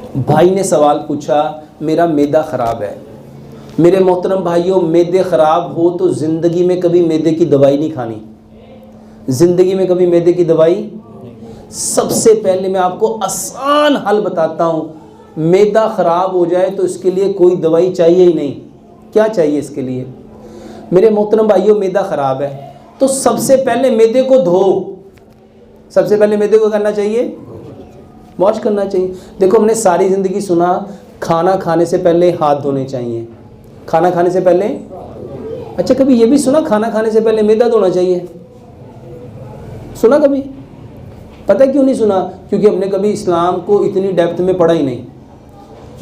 भाई ने सवाल पूछा, मेरा मैदा ख़राब है। मेरे मोहतरम भाइयों, मैदे ख़राब हो तो ज़िंदगी में कभी मैदे की दवाई नहीं खानी, ज़िंदगी में कभी मैदे की दवाई। सबसे पहले मैं आपको आसान हल बताता हूँ, मैदा ख़राब हो जाए तो इसके लिए कोई दवाई चाहिए ही नहीं। क्या चाहिए इसके लिए? मेरे मोहतरम भाइयों, मैदा ख़राब है तो सबसे पहले मैदे को धो, सबसे पहले मैदे को करना चाहिए, वॉश करना चाहिए। देखो, हमने सारी ज़िंदगी सुना खाना खाने से पहले हाथ धोने चाहिए, खाना खाने से पहले। अच्छा, कभी ये भी सुना खाना खाने से पहले मैदा धोना चाहिए? सुना कभी? पता है क्यों नहीं सुना? क्योंकि हमने कभी इस्लाम को इतनी डेप्थ में पढ़ा ही नहीं।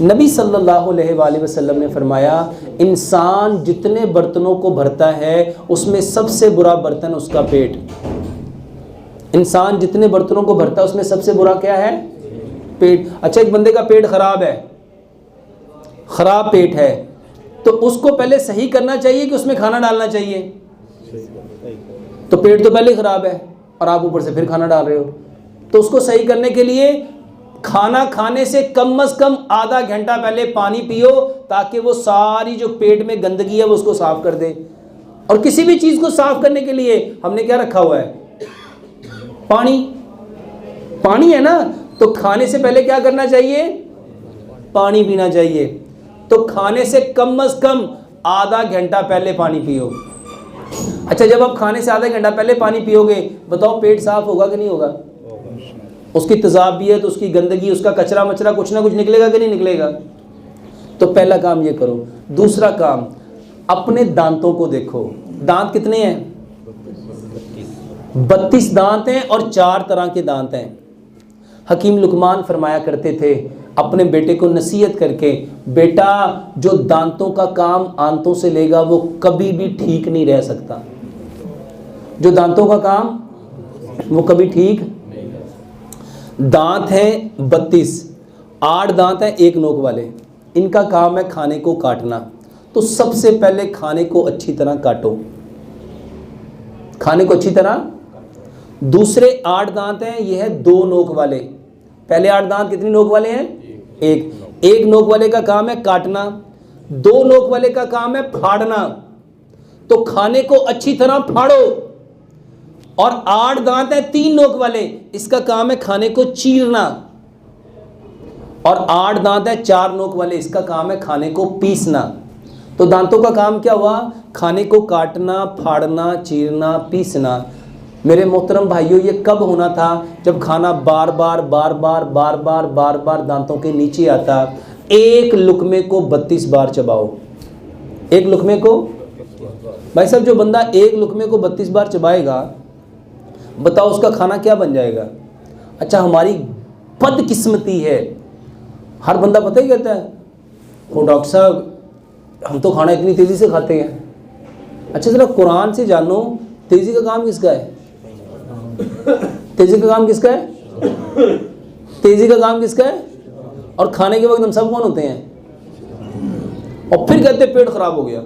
नबी सल्लल्लाहु अलैहि वसल्लम ने फरमाया, इंसान जितने बर्तनों को भरता है उसमें सबसे बुरा बर्तन उसका पेट। इंसान जितने बर्तनों को भरता है उसमें सबसे बुरा क्या है? पेट। अच्छा, एक बंदे का पेट खराब है, खराब पेट है, तो उसको पहले सही करना चाहिए कि उसमें खाना डालना चाहिए? तो पेट तो पहले खराब है और आप ऊपर से फिर खाना डाल रहे हो, तो उसको सही करने के लिए खाना खाने से कम आधा घंटा पहले पानी पियो, ताकि वो सारी जो पेट में गंदगी है वो उसको साफ कर दे। और किसी भी चीज़ को साफ करने के लिए हमने क्या रखा हुआ है? पानी। पानी है ना, तो खाने से पहले क्या करना चाहिए? पानी पीना चाहिए। तो खाने से कम आधा घंटा पहले पानी पियो। अच्छा, जब आप खाने से आधा घंटा पहले पानी पियोगे, बताओ पेट साफ होगा कि नहीं होगा? उसकी तेज़ाबियत, उसकी गंदगी, उसका कचरा मचरा कुछ ना कुछ निकलेगा कि नहीं निकलेगा? तो पहला काम ये करो। दूसरा काम, अपने दांतों को देखो। दांत कितने हैं? 32 दांत हैं और 4 तरह के दांत हैं। हकीम लुकमान फरमाया करते थे अपने बेटे को नसीहत करके, बेटा जो दांतों का काम आंतों से लेगा वो कभी भी ठीक नहीं रह सकता। जो दांतों का काम वो कभी ठीक। दांत हैं 32, 8 दांत हैं एक नोक वाले, इनका काम है खाने को काटना। तो सबसे पहले खाने को अच्छी तरह काटो, खाने को अच्छी तरह। दूसरे 8 दांत हैं, ये है 2 नोक वाले। पहले 8 दांत कितनी नोक वाले हैं? एक नोक वाले का काम है काटना, 2 नोक वाले का काम है फाड़ना। तो खाने को अच्छी तरह फाड़ो। और 8 दांत है 3 नोक वाले, इसका काम है खाने को चीरना। और 8 दांत है 4 नोक वाले, इसका काम है खाने को पीसना। तो दांतों का काम क्या हुआ? खाने को काटना, फाड़ना, चीरना, पीसना। मेरे मोहतरम भाइयों, ये कब होना था? जब खाना बार बार दांतों के नीचे आता। एक लुकमे को 32 बार चबाओ। एक लुकमे को, भाई साहब, जो बंदा एक लुकमे को 32 बार चबाएगा, बताओ उसका खाना क्या बन जाएगा? अच्छा, हमारी बदकिस्मती है, हर बंदा पता ही कहता है, वो डॉक्टर साहब हम तो खाना इतनी तेज़ी से खाते हैं। अच्छा, ज़रा कुरान से जानो, तेज़ी का काम किसका है? तेज़ी का काम किसका है? तेज़ी का काम किसका है? और खाने के वक्त हम सब कौन होते हैं? और फिर कहते पेट खराब हो गया।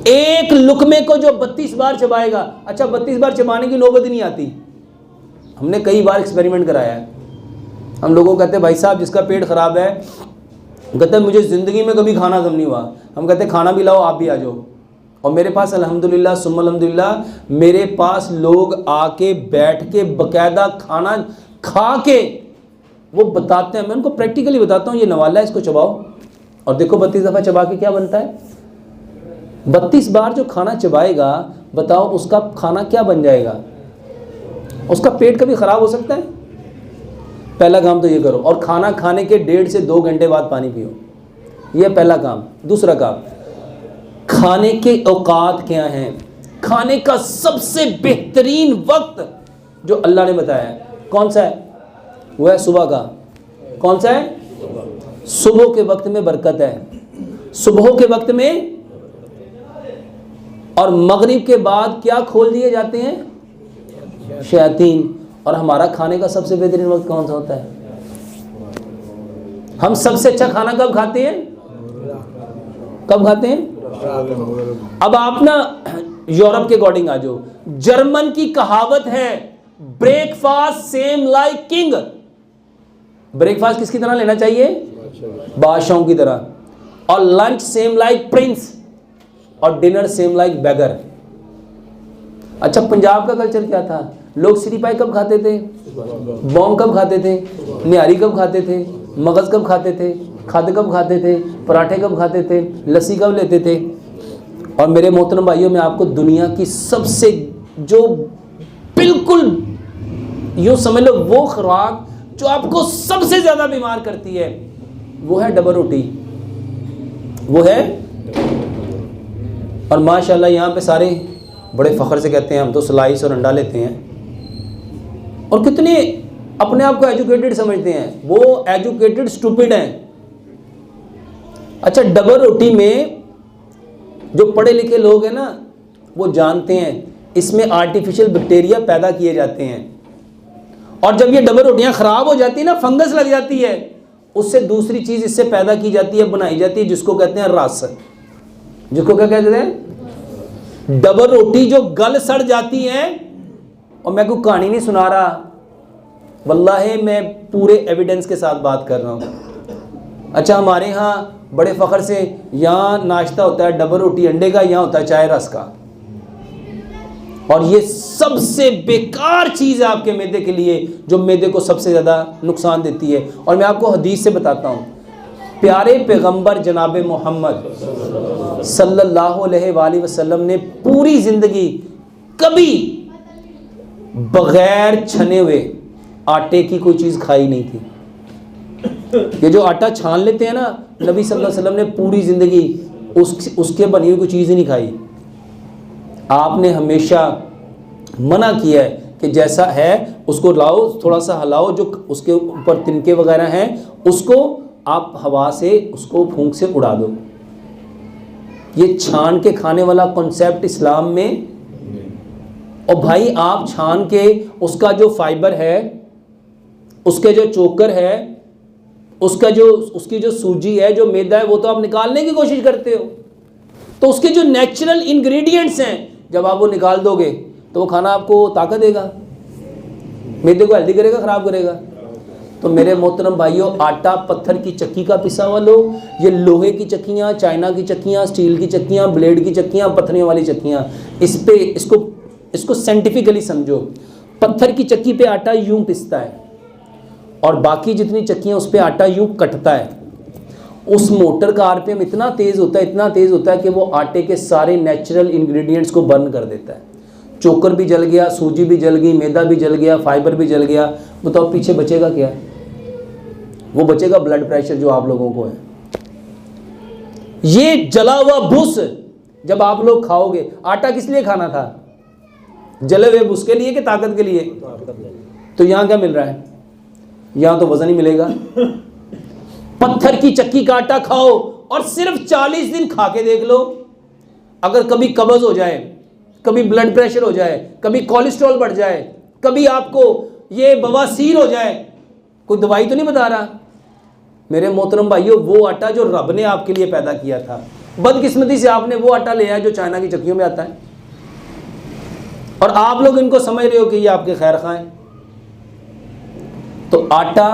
एक लुकमे को जो 32 बार चबाएगा, अच्छा 32 बार चबाने की नौबत नहीं आती। हमने कई बार एक्सपेरिमेंट कराया है। हम लोगों को कहते हैं भाई साहब जिसका पेट खराब है, कहते हैं मुझे ज़िंदगी में कभी खाना हज़म नहीं हुआ। हम कहते हैं खाना भी लाओ, आप भी आ जाओ। और मेरे पास अल्हम्दुलिल्लाह सुम्मा अल्हम्दुलिल्लाह, मेरे पास लोग आके बैठ के बकायदा खाना खा के वो बताते हैं। मैं उनको प्रैक्टिकली बताता हूँ, ये नवाला है, इसको चबाओ और देखो 32 दफ़ा चबा के क्या बनता है। 32 बार जो खाना चबाएगा, बताओ उसका खाना क्या बन जाएगा? उसका पेट कभी ख़राब हो सकता है? पहला काम तो ये करो। और खाना खाने के 1.5 से 2 घंटे बाद पानी पियो, ये पहला काम। दूसरा काम, खाने के औकात क्या हैं? खाने का सबसे बेहतरीन वक्त जो अल्लाह ने बताया है कौन सा है? वो है सुबह का। कौन सा है? सुबह के वक्त में बरकत है, सुबह के वक्त में। और मगरिब के बाद क्या खोल दिए जाते हैं? शयातीन। और हमारा खाने का सबसे बेहतरीन वक्त कौन सा होता है? हम सबसे अच्छा खाना कब खाते हैं? कब खाते हैं? अब आप ना यूरोप के अकॉर्डिंग आ जाओ। जर्मन की कहावत है, breakfast same like king. Breakfast किसकी तरह लेना चाहिए? बादशाहों की तरह। और लंच सेम लाइक प्रिंस और डिनर सेम लाइक बेगर। अच्छा, पंजाब का कल्चर क्या था? लोग सिरी पाई कब खाते थे? बौंग कब खाते थे? निहारी कब खाते थे? मगज कब खाते थे? खाद कब खाते थे? पराठे कब खाते थे? लस्सी कब लेते थे? और मेरे मोहतरम भाइयों, मैं आपको दुनिया की सबसे जो बिल्कुल यूँ समझ लो वो खुराक जो आपको सबसे ज़्यादा बीमार करती है वो है डबल रोटी, वो है। और माशाल्लाह यहाँ पे सारे बड़े फ़ख्र से कहते हैं हम तो स्लाइस और अंडा लेते हैं, और कितने अपने आप को एजुकेटेड समझते हैं। वो एजुकेटेड स्टूपिड हैं। अच्छा, डबल रोटी में जो पढ़े लिखे लोग हैं ना वो जानते हैं इसमें आर्टिफिशियल बैक्टीरिया पैदा किए जाते हैं, और जब ये डबल रोटियां ख़राब हो जाती है ना, फंगस लग जाती है, उससे दूसरी चीज़ इससे पैदा की जाती है, बनाई जाती है, जिसको कहते हैं रस। जिसको क्या कहते हैं? डबल रोटी जो गल सड़ जाती है। और मैं कोई कहानी नहीं सुना रहा, वल्लाहि मैं पूरे एविडेंस के साथ बात कर रहा हूँ। अच्छा, हमारे यहाँ बड़े फ़ख्र से यहाँ नाश्ता होता है डबल रोटी अंडे का, यहाँ होता है चाय रस का। और ये सबसे बेकार चीज़ है आपके मैदे के लिए, जो मैदे को सबसे ज़्यादा नुकसान देती है। और मैं आपको हदीस से बताता हूँ, प्यारे पैगंबर जनाब मोहम्मद सल्लल्लाहु अलैहि वसल्लम ने पूरी ज़िंदगी कभी बग़ैर छने हुए आटे की कोई चीज़ खाई नहीं थी। ये जो आटा छान लेते हैं ना, नबी सल्लल्लाहु अलैहि वसल्लम ने पूरी ज़िंदगी उसके बनी हुई कोई चीज़ ही नहीं खाई। आपने हमेशा मना किया है कि जैसा है उसको लाओ, थोड़ा सा हिलाओ, जो उसके ऊपर तिनके वगैरह हैं उसको आप हवा से उसको फूंक से उड़ा दो। ये छान के खाने वाला कॉन्सेप्ट इस्लाम में। और भाई आप छान के उसका जो फाइबर है, उसके जो चोकर है, उसकी जो सूजी है, जो मैदा है, वो तो आप निकालने की कोशिश करते हो। तो उसके जो नेचुरल इंग्रेडिएंट्स हैं, जब आप वो निकाल दोगे तो वो खाना आपको ताकत देगा, मैदे को हेल्दी करेगा, ख़राब करेगा। तो मेरे मोहतरम भाइयों, आटा पत्थर की चक्की का पिसा हुआ लो, ये लोहे की चक्कियाँ, चाइना की चक्कियाँ, स्टील की चक्कियाँ, ब्लेड की चक्कियाँ, पत्थरों वाली चक्कियाँ, इसको साइंटिफिकली समझो। पत्थर की चक्की पे आटा यूँ पिसता है और बाकी जितनी चक्कियाँ उस पर आटा यूँ कटता है। उस मोटर का आरपीएम इतना तेज़ होता है कि वो आटे के सारे नेचुरल इंग्रेडिएंट्स को बर्न कर देता है। चोकर भी जल गया, सूजी भी जल गई, मैदा भी जल गया, फाइबर भी जल गया। बताओ पीछे बचेगा क्या? वो बचेगा ब्लड प्रेशर जो आप लोगों को है। ये जला हुआ भूस जब आप लोग खाओगे, आटा किस लिए खाना था? जले हुए भूस के लिए कि ताकत के लिए? तो यहाँ क्या मिल रहा है? यहाँ तो वजन ही मिलेगा। पत्थर की चक्की का आटा खाओ और सिर्फ 40 दिन खा के देख लो, अगर कभी कब्ज हो जाए, कभी ब्लड प्रेशर हो जाए, कभी कोलेस्ट्रॉल बढ़ जाए, कभी आपको ये बवासीर हो जाए, कोई दवाई तो नहीं बता रहा। मेरे मोहतरम भाइयों, वो आटा जो रब ने आपके लिए पैदा किया था, बदकिस्मती से आपने वो आटा लिया है जो चाइना की चक्कियों में आता है, और आप लोग इनको समझ रहे हो कि ये आपके खैर खां हैं। तो आटा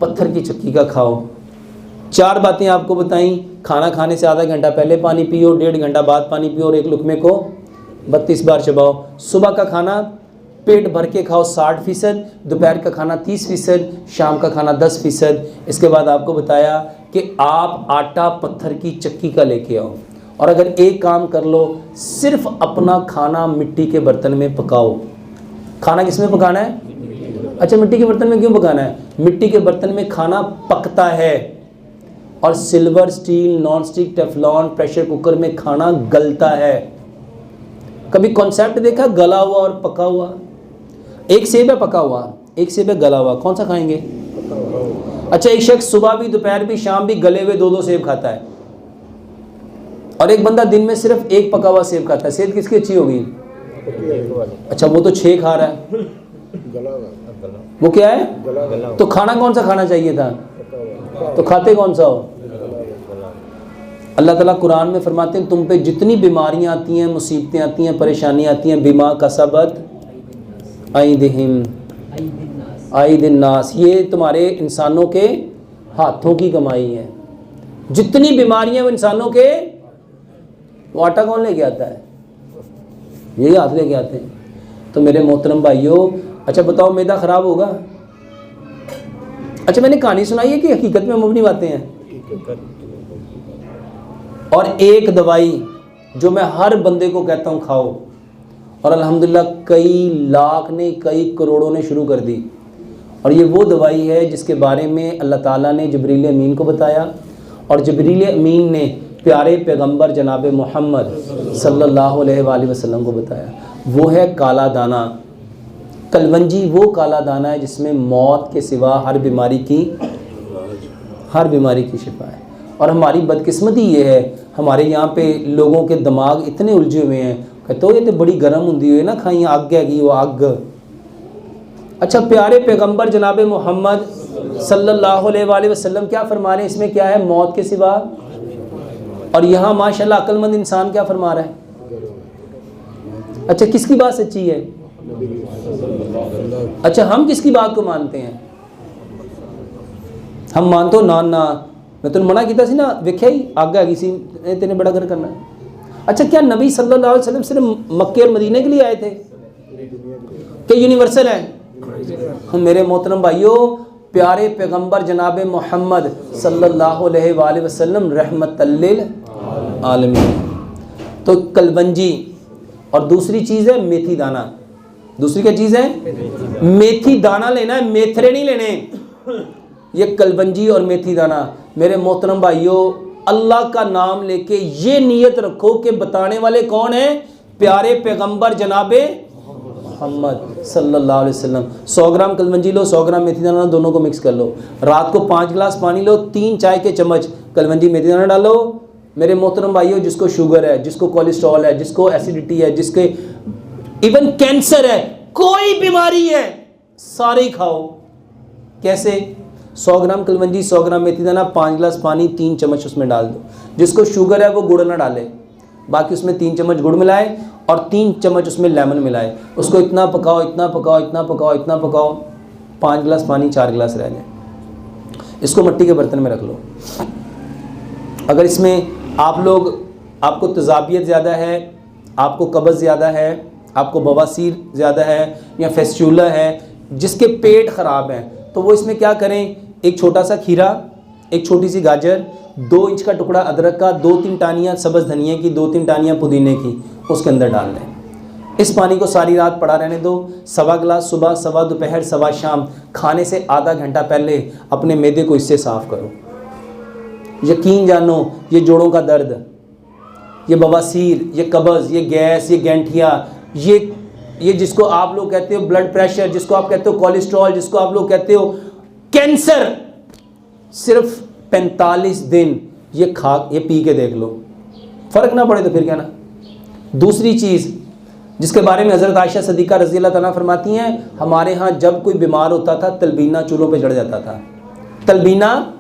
पत्थर की चक्की का खाओ। 4 बातें आपको बताई। खाना खाने से आधा घंटा पहले पानी पियो, 1.5 घंटा बाद पानी पियो, और एक लुकमे को 32 बार चबाओ। सुबह का खाना पेट भर के खाओ 60%, दोपहर का खाना 30%, शाम का खाना 10%। इसके बाद आपको बताया कि आप आटा पत्थर की चक्की का लेके आओ, और अगर एक काम कर लो, सिर्फ अपना खाना मिट्टी के बर्तन में पकाओ। खाना किस में पकाना है? अच्छा, मिट्टी के बर्तन में क्यों पकाना है? मिट्टी के बर्तन में खाना पकता है, और silver, steel, non stick, Teflon, pressure cooker में खाना गलता है। कभी कॉन्सेप्ट देखा गला हुआ और पका हुआ? एक सेब है पका हुआ, एक सेब है गला हुआ, कौन सा खाएंगे? अच्छा, एक शख्स सुबह भी, दोपहर भी, शाम भी गले हुए 2-2 सेब खाता है, और एक बंदा दिन में सिर्फ एक पका हुआ सेब खाता है। सेहत किसकी अच्छी होगी? अच्छा, वो तो 6 खा रहा है। वो क्या है? तो खाना कौन सा खाना चाहिए था? तो खाते कौन सा हो? अल्लाह ताला कुरान में फरमाते हैं, तुम पे जितनी बीमारियां आती हैं, मुसीबतें आती हैं, परेशानियां आती हैं, बिमा कसबत ऐदिहिम, आई दिन नास, ये तुम्हारे इंसानों के हाथों की कमाई है। जितनी बीमारियां वो इंसानों के, वो आटा कौन लेके आता है? यही हाथ लेके आते हैं। तो मेरे मोहतरम भाइयों, अच्छा बताओ मैदा ख़राब होगा? अच्छा मैंने कहानी सुनाई है कि हकीकत में मबनी बातें हैं। और एक दवाई जो मैं हर बंदे को कहता हूँ खाओ, और अल्हम्दुलिल्लाह कई लाख ने, कई करोड़ों ने शुरू कर दी, और ये वो दवाई है जिसके बारे में अल्लाह ताला ने जिब्रील अमीन को बताया, और जिब्रील अमीन ने प्यारे पैगंबर जनाब मोहम्मद सल्लल्लाहु अलैहि वसल्लम को बताया। वो है काला दाना। कलवंजी वो काला दाना है जिसमें मौत के सिवा हर बीमारी की शिफा है। और हमारी बदकिस्मती ये है, हमारे यहाँ पे लोगों के दिमाग इतने उलझे हुए हैं, कहते हो ये तो बड़ी गर्म होंगी हुई ना, खाई आग हैगी वो आग। अच्छा प्यारे पैगंबर जनाब मोहम्मद सल्लल्लाहु अलैहि वसल्लम क्या फरमा रहे हैं? इसमें क्या है? मौत के सिवा। और यहाँ माशाल्लाह अक्लमंद इंसान क्या फरमा रहा है? अच्छा किसकी बात सच्ची है? अच्छा हम किसकी बात को मानते हैं? हम मानते हो ना ना, मैं तुम मना किया सी ना, वेख्या ही आग हैगी सी, तेने बड़ा घर करना। अच्छा क्या नबी सल्लल्लाहु अलैहि वसल्लम सिर्फ मक्के और मदीने के लिए आए थे? क्या यूनिवर्सल है? हम मेरे मोहतरम भाइयों, प्यारे पैगंबर जनाब मोहम्मद सल्लल्लाहु अलैहि वसल्लम रहमतल लिल आलमीन। तो कलवंजी, और दूसरी चीज़ है मेथी दाना। दूसरी क्या चीज़ है? मेथी दाना लेना है, मेथरे नहीं लेने। ये कलवंजी और मेथी दाना, मेरे मोहतरम भाइयों अल्लाह का नाम लेके ये नियत रखो कि बताने वाले कौन है? प्यारे पैगंबर जनाबे मोहम्मद सल्लल्लाहु अलैहि वसल्लम। 100 ग्राम कलवंजी लो, 100 ग्राम मेथी दाना, दोनों को मिक्स कर लो। रात को 5 गिलास पानी लो, 3 चाय के चम्मच कलवंजी मेथी दाना डालो। मेरे मोहतरम भाइयों जिसको शुगर है, जिसको कोलेस्ट्रॉल है, जिसको एसिडिटी है, जिसके इवन कैंसर है, कोई बीमारी है, सारे ही खाओ। कैसे? 100 ग्राम कलवंजी, 100 ग्राम मेथी दाना, 5 गिलास पानी, 3 चम्मच उसमें डाल दो। जिसको शुगर है वो गुड़ ना डाले, बाकी उसमें 3 चम्मच गुड़ मिलाए और 3 चम्मच उसमें लेमन मिलाए। उसको इतना पकाओ, इतना पकाओ, इतना पकाओ, इतना पकाओ, 5 गिलास पानी, 4 गिलास रह जाए। इसको मिट्टी के बर्तन में रख लो। अगर इसमें आपको तेज़ाबियत ज़्यादा है, आपको कब्ज़ ज़्यादा है, आपको बवासीर ज़्यादा है, या फेस्चूला है, जिसके पेट ख़राब हैं, तो वो इसमें क्या करें? एक छोटा सा खीरा, एक छोटी सी गाजर, 2 इंच का टुकड़ा अदरक का, 2-3 टानियाँ सब्ज़ धनिया की, 2-3 टानियाँ पुदीने की, उसके अंदर डाल दें। इस पानी को सारी रात पड़ा रहने दो। 1.25 गिलास सुबह, 1.25 दोपहर, 1.25 शाम, खाने से आधा घंटा पहले अपने मैदे को इससे साफ़ करो। यकीन जानो, ये जोड़ों का दर्द, ये बवासीर, ये कब्ज़, ये गैस, ये गैंठिया, ये जिसको आप लोग कहते हो ब्लड प्रेशर, जिसको आप कहते हो कोलेस्ट्रॉल, जिसको आप लोग कहते हो कैंसर, सिर्फ 45 दिन ये पी के देख लो, फ़र्क ना पड़े तो फिर क्या ना। दूसरी चीज़ जिसके बारे में हज़रत आयशा सदीक़ा रज़ी अल्लाह तआला फरमाती हैं, हमारे यहाँ जब कोई बीमार होता था तलबीना चूल्हों पे चढ़ जाता था, तलबीना,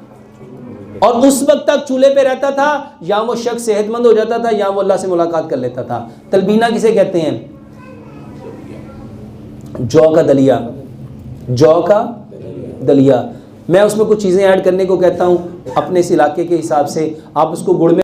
और उस वक्त तक चूल्हे पे रहता था, या वो शख्स सेहतमंद हो जाता था या वो अल्लाह से मुलाकात कर लेता था। तलबीना किसे कहते हैं? जौ का दलिया, जौ का दलिया। मैं उसमें कुछ चीज़ें ऐड करने को कहता हूँ अपने इस इलाके के हिसाब से, आप उसको गुड़ में